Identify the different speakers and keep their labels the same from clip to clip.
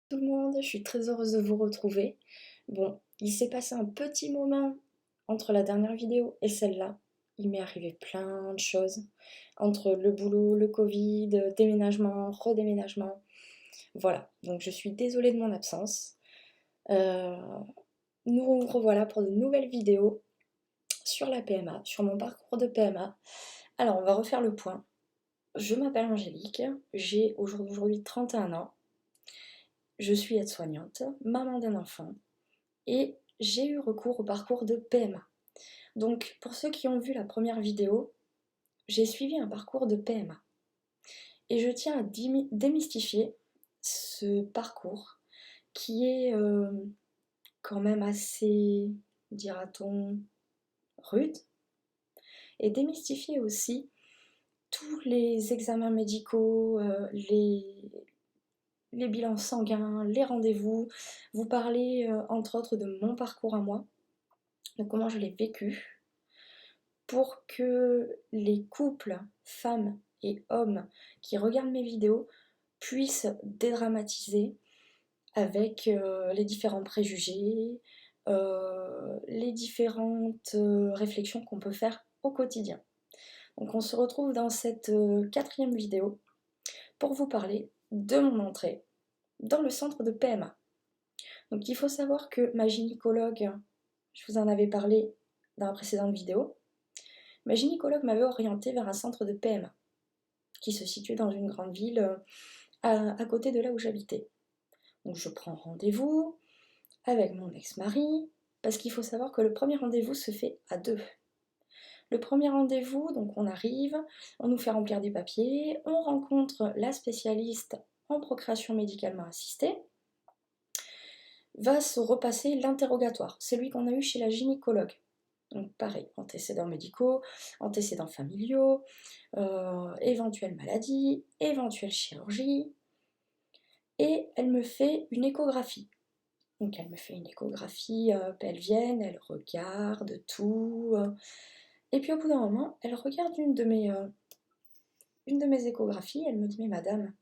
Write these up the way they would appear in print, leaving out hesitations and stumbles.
Speaker 1: Tout le monde, je suis très heureuse de vous retrouver. Bon, il s'est passé un petit moment entre la dernière vidéo et celle-là. Il m'est arrivé plein de choses. Entre le boulot, le Covid, déménagement, redéménagement. Voilà, donc je suis désolée de mon absence. Euh, Nous revoilà pour de nouvelles vidéos sur la PMA, sur mon parcours de PMA. Alors, on va refaire le point. Je m'appelle Angélique, j'ai aujourd'hui 31 ans. Je suis aide-soignante, maman d'un enfant. Et j'ai eu recours au parcours de PMA. Donc pour ceux qui ont vu la première vidéo, j'ai suivi un parcours de PMA. Et je tiens à démystifier ce parcours qui est quand même assez, dira-t-on, rude. Et démystifier aussi tous les examens médicaux, les bilans sanguins, les rendez-vous. Vous parler entre autres de mon parcours à moi, de comment je l'ai vécu, pour que les couples, femmes et hommes qui regardent mes vidéos puissent dédramatiser avec les différents préjugés, les différentes réflexions qu'on peut faire au quotidien. Donc on se retrouve dans cette quatrième vidéo pour vous parler de mon entrée dans le centre de PMA. Donc il faut savoir que ma gynécologue, je vous en avais parlé dans la précédente vidéo, ma gynécologue m'avait orientée vers un centre de PMA qui se situe dans une grande ville à côté de là où j'habitais. Donc je prends rendez-vous avec mon ex-mari, parce qu'il faut savoir que le premier rendez-vous se fait à deux. Le premier rendez-vous, donc on arrive, on nous fait remplir des papiers, on rencontre la spécialiste en procréation médicalement assistée, va se repasser l'interrogatoire, celui qu'on a eu chez la gynécologue. Donc pareil, antécédents médicaux, antécédents familiaux, éventuelles maladies, éventuelle chirurgie. Et elle me fait une échographie. Donc elle me fait une échographie pelvienne, elle regarde tout. Et puis au bout d'un moment, elle regarde une de mes échographies, elle me dit: mais madame,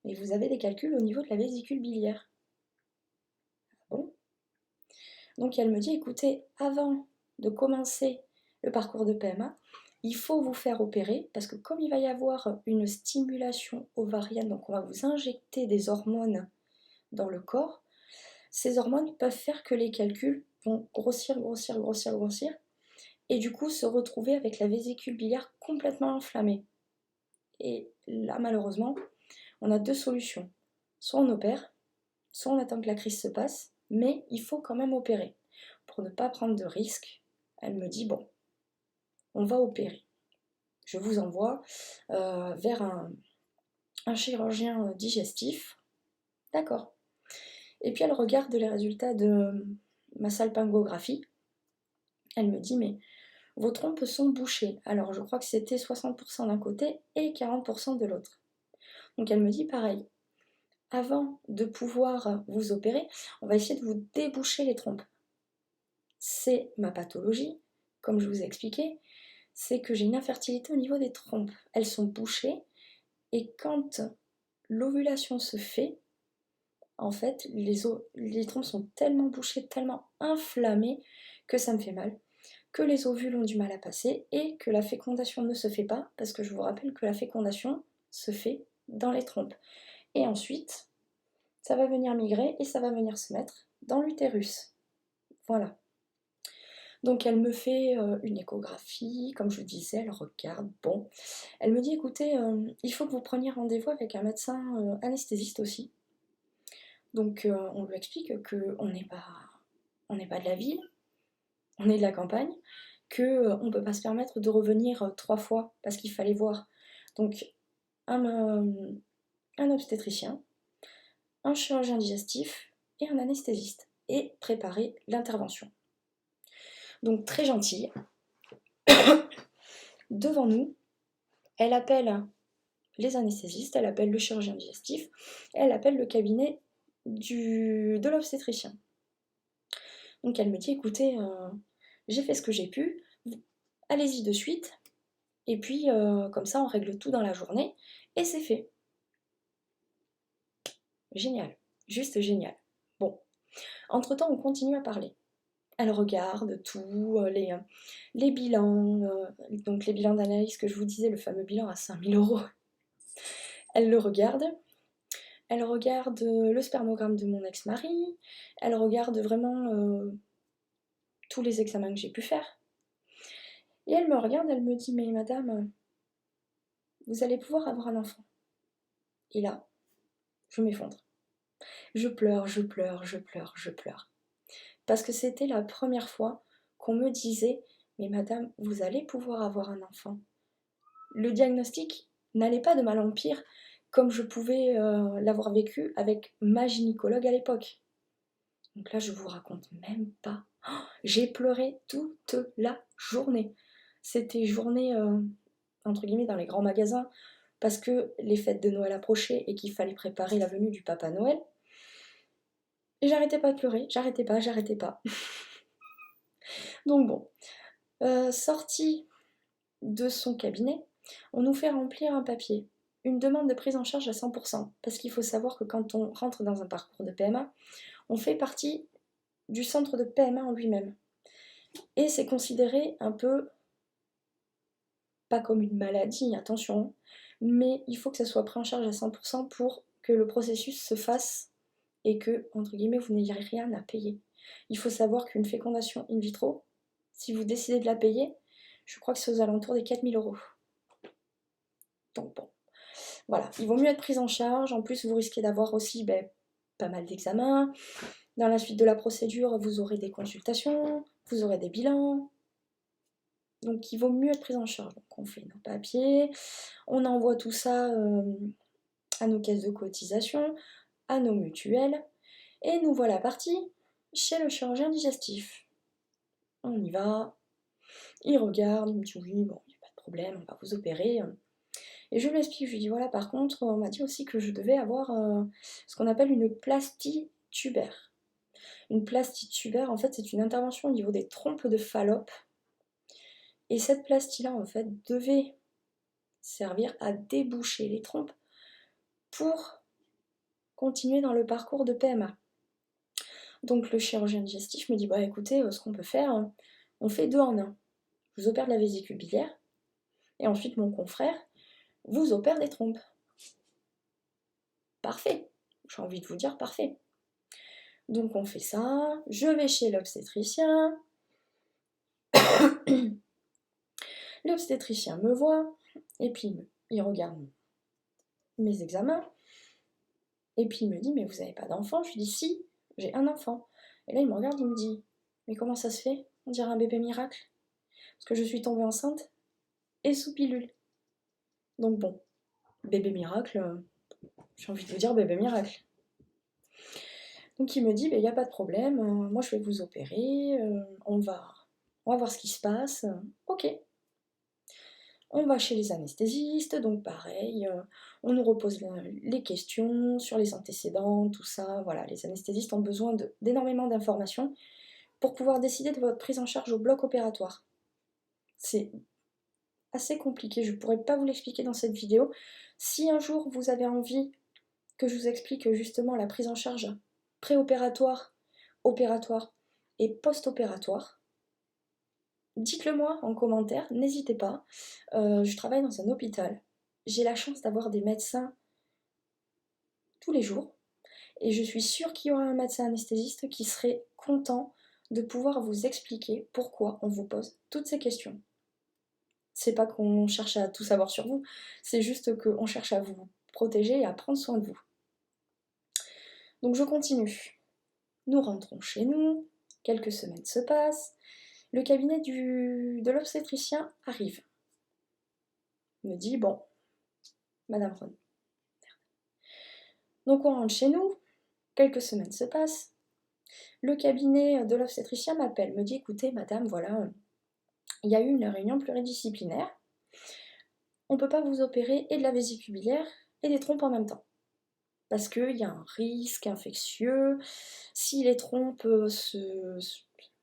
Speaker 1: mais vous avez des calculs au niveau de la vésicule biliaire. Bon. Donc elle me dit: écoutez, avant de commencer le parcours de PMA, il faut vous faire opérer, parce que comme il va y avoir une stimulation ovarienne, donc on va vous injecter des hormones dans le corps, ces hormones peuvent faire que les calculs vont grossir, grossir, grossir, grossir, et du coup se retrouver avec la vésicule biliaire complètement enflammée. Et là, malheureusement, on a deux solutions. Soit on opère, soit on attend que la crise se passe, mais il faut quand même opérer. Pour ne pas prendre de risques, elle me dit: bon, on va opérer. Je vous envoie vers un chirurgien digestif. D'accord. Et puis elle regarde les résultats de ma salpingographie. Elle me dit: mais vos trompes sont bouchées. Alors je crois que c'était 60% d'un côté et 40% de l'autre. Donc elle me dit pareil: avant de pouvoir vous opérer, on va essayer de vous déboucher les trompes. C'est ma pathologie, comme je vous ai expliqué, c'est que j'ai une infertilité au niveau des trompes. Elles sont bouchées et quand l'ovulation se fait, en fait, les trompes sont tellement bouchées, tellement inflammées que ça me fait mal, que les ovules ont du mal à passer et que la fécondation ne se fait pas, parce que je vous rappelle que la fécondation se fait dans les trompes. Et ensuite, ça va venir migrer et ça va venir se mettre dans l'utérus. Voilà. Donc elle me fait une échographie, comme je vous disais, elle regarde, bon. Elle me dit: écoutez, il faut que vous preniez rendez-vous avec un médecin anesthésiste aussi. Donc on lui explique qu'on n'est pas de la ville, on est de la campagne, qu'on ne peut pas se permettre de revenir 3 fois parce qu'il fallait voir donc un obstétricien, un chirurgien digestif et un anesthésiste, et préparer l'intervention. Donc très gentille, devant nous, elle appelle les anesthésistes, elle appelle le chirurgien digestif, elle appelle le cabinet de l'obstétricien. Donc elle me dit: écoutez, j'ai fait ce que j'ai pu, allez-y de suite, et puis comme ça on règle tout dans la journée, et c'est fait. Génial, juste génial. Bon, entre-temps, on continue à parler. Elle regarde tout, les bilans, donc les bilans d'analyse que je vous disais, le fameux bilan à 5 000 €. Elle le regarde, elle regarde le spermogramme de mon ex-mari, elle regarde vraiment tous les examens que j'ai pu faire. Et elle me regarde, elle me dit, mais madame, vous allez pouvoir avoir un enfant. Et là, je m'effondre. Je pleure, je pleure, je pleure, je pleure. Parce que c'était la première fois qu'on me disait, mais madame, vous allez pouvoir avoir un enfant. Le diagnostic n'allait pas de mal en pire, comme je pouvais l'avoir vécu avec ma gynécologue à l'époque. Donc là, je vous raconte même pas. Oh, j'ai pleuré toute la journée. C'était journée, entre guillemets, dans les grands magasins, parce que les fêtes de Noël approchaient et qu'il fallait préparer la venue du Papa Noël. Et j'arrêtais pas de pleurer, j'arrêtais pas. Donc bon, sortie de son cabinet, on nous fait remplir un papier, une demande de prise en charge à 100%, parce qu'il faut savoir que quand on rentre dans un parcours de PMA, on fait partie du centre de PMA en lui-même. Et c'est considéré un peu, pas comme une maladie, attention, mais il faut que ça soit pris en charge à 100% pour que le processus se fasse et que, entre guillemets, vous n'ayez rien à payer. Il faut savoir qu'une fécondation in vitro, si vous décidez de la payer, je crois que c'est aux alentours des 4 000 €. Donc bon, voilà, il vaut mieux être pris en charge. En plus, vous risquez d'avoir aussi pas mal d'examens. Dans la suite de la procédure, vous aurez des consultations, vous aurez des bilans. Donc il vaut mieux être pris en charge. Donc on fait nos papiers, on envoie tout ça à nos caisses de cotisation, à nos mutuelles, et nous voilà partis chez le chirurgien digestif. On y va, il regarde, il me dit oui, bon, il n'y a pas de problème, on va vous opérer. Et je lui explique, je lui dis voilà, par contre, on m'a dit aussi que je devais avoir ce qu'on appelle une plastie tubaire. Une plastie tubaire, en fait, c'est une intervention au niveau des trompes de Fallope. Et cette plastie-là, en fait, devait servir à déboucher les trompes pour continuer dans le parcours de PMA. Donc le chirurgien digestif me dit bah écoutez, ce qu'on peut faire, on fait 2 en 1. Je vous opère de la vésicule biliaire, et ensuite mon confrère vous opère des trompes. Parfait, j'ai envie de vous dire parfait. Donc on fait ça, je vais chez l'obstétricien, l'obstétricien me voit, et puis il regarde mes examens, et puis il me dit mais vous n'avez pas d'enfant? Je lui dis si, j'ai un enfant. Et là il me regarde, il me dit mais comment ça se fait? On dirait un bébé miracle. Parce que je suis tombée enceinte et sous pilule. Donc bon, bébé miracle, j'ai envie de vous dire bébé miracle. Donc il me dit, il n'y a pas de problème, moi je vais vous opérer, on va voir ce qui se passe. Ok. On va chez les anesthésistes, donc pareil, on nous repose les questions sur les antécédents, tout ça. Voilà, les anesthésistes ont besoin d'énormément d'informations pour pouvoir décider de votre prise en charge au bloc opératoire. C'est assez compliqué, je ne pourrais pas vous l'expliquer dans cette vidéo. Si un jour vous avez envie que je vous explique justement la prise en charge préopératoire, opératoire et post-opératoire, dites-le moi en commentaire, n'hésitez pas. Je travaille dans un hôpital, j'ai la chance d'avoir des médecins tous les jours, et je suis sûre qu'il y aura un médecin anesthésiste qui serait content de pouvoir vous expliquer pourquoi on vous pose toutes ces questions. C'est pas qu'on cherche à tout savoir sur vous, c'est juste qu'on cherche à vous protéger et à prendre soin de vous. Donc je continue. Nous rentrons chez nous, quelques semaines se passent, le cabinet de l'obstétricien arrive. Il me dit, bon, Madame Ron. Donc on rentre chez nous, quelques semaines se passent, le cabinet de l'obstétricien m'appelle, me dit, écoutez Madame, voilà, il y a eu une réunion pluridisciplinaire, on ne peut pas vous opérer et de la vésicule biliaire et des trompes en même temps. Parce qu'il y a un risque infectieux, si les trompes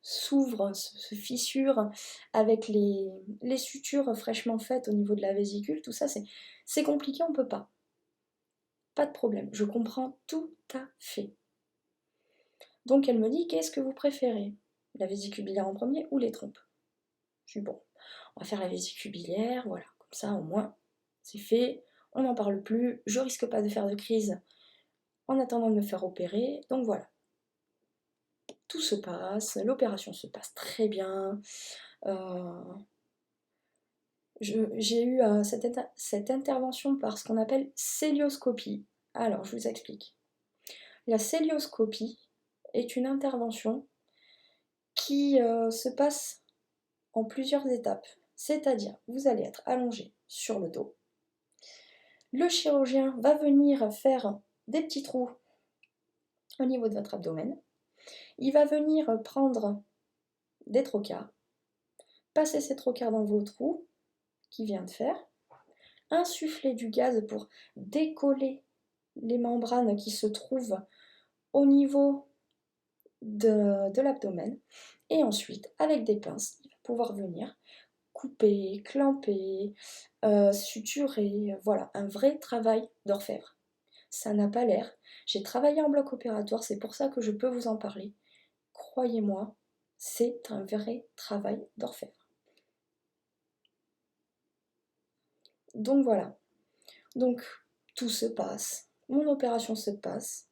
Speaker 1: s'ouvrent, se fissurent avec les sutures fraîchement faites au niveau de la vésicule, tout ça c'est compliqué, on peut pas. pas de problème, je comprends tout à fait. Donc elle me dit, qu'est-ce que vous préférez? La vésicule biliaire en premier ou les trompes? Je dis bon, on va faire la vésicule biliaire, voilà, comme ça au moins c'est fait, on n'en parle plus, je risque pas de faire de crise en attendant de me faire opérer, donc voilà. Tout se passe, l'opération se passe très bien. J'ai eu cette intervention par ce qu'on appelle cœlioscopie. Alors, je vous explique. La cœlioscopie est une intervention qui se passe en plusieurs étapes. C'est-à-dire, vous allez être allongé sur le dos. Le chirurgien va venir faire des petits trous au niveau de votre abdomen. Il va venir prendre des trocars, passer ces trocars dans vos trous qu'il vient de faire, insuffler du gaz pour décoller les membranes qui se trouvent au niveau de l'abdomen, et ensuite avec des pinces il va pouvoir venir couper, clamper, suturer, voilà, un vrai travail d'orfèvre. Ça n'a pas l'air, j'ai travaillé en bloc opératoire, c'est pour ça que je peux vous en parler, croyez-moi, c'est un vrai travail d'orfèvre. Donc voilà, donc tout se passe, mon opération se passe,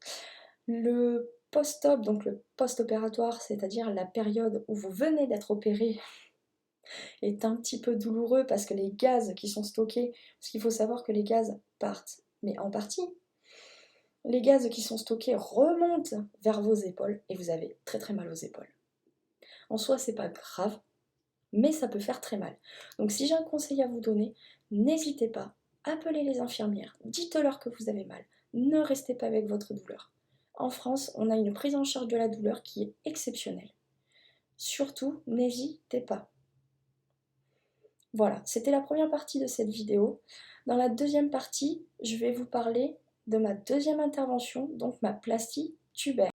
Speaker 1: le post-op, donc le post-opératoire, c'est-à-dire la période où vous venez d'être opéré, est un petit peu douloureux parce que les gaz qui sont stockés, parce qu'il faut savoir que les gaz partent, mais en partie, les gaz qui sont stockés remontent vers vos épaules et vous avez très très mal aux épaules. En soi, c'est pas grave, mais ça peut faire très mal. Donc si j'ai un conseil à vous donner, n'hésitez pas, appelez les infirmières, dites-leur que vous avez mal, ne restez pas avec votre douleur. En France, on a une prise en charge de la douleur qui est exceptionnelle. Surtout, n'hésitez pas. Voilà, c'était la première partie de cette vidéo. Dans la deuxième partie, je vais vous parler de ma deuxième intervention, donc ma plastie tubaire.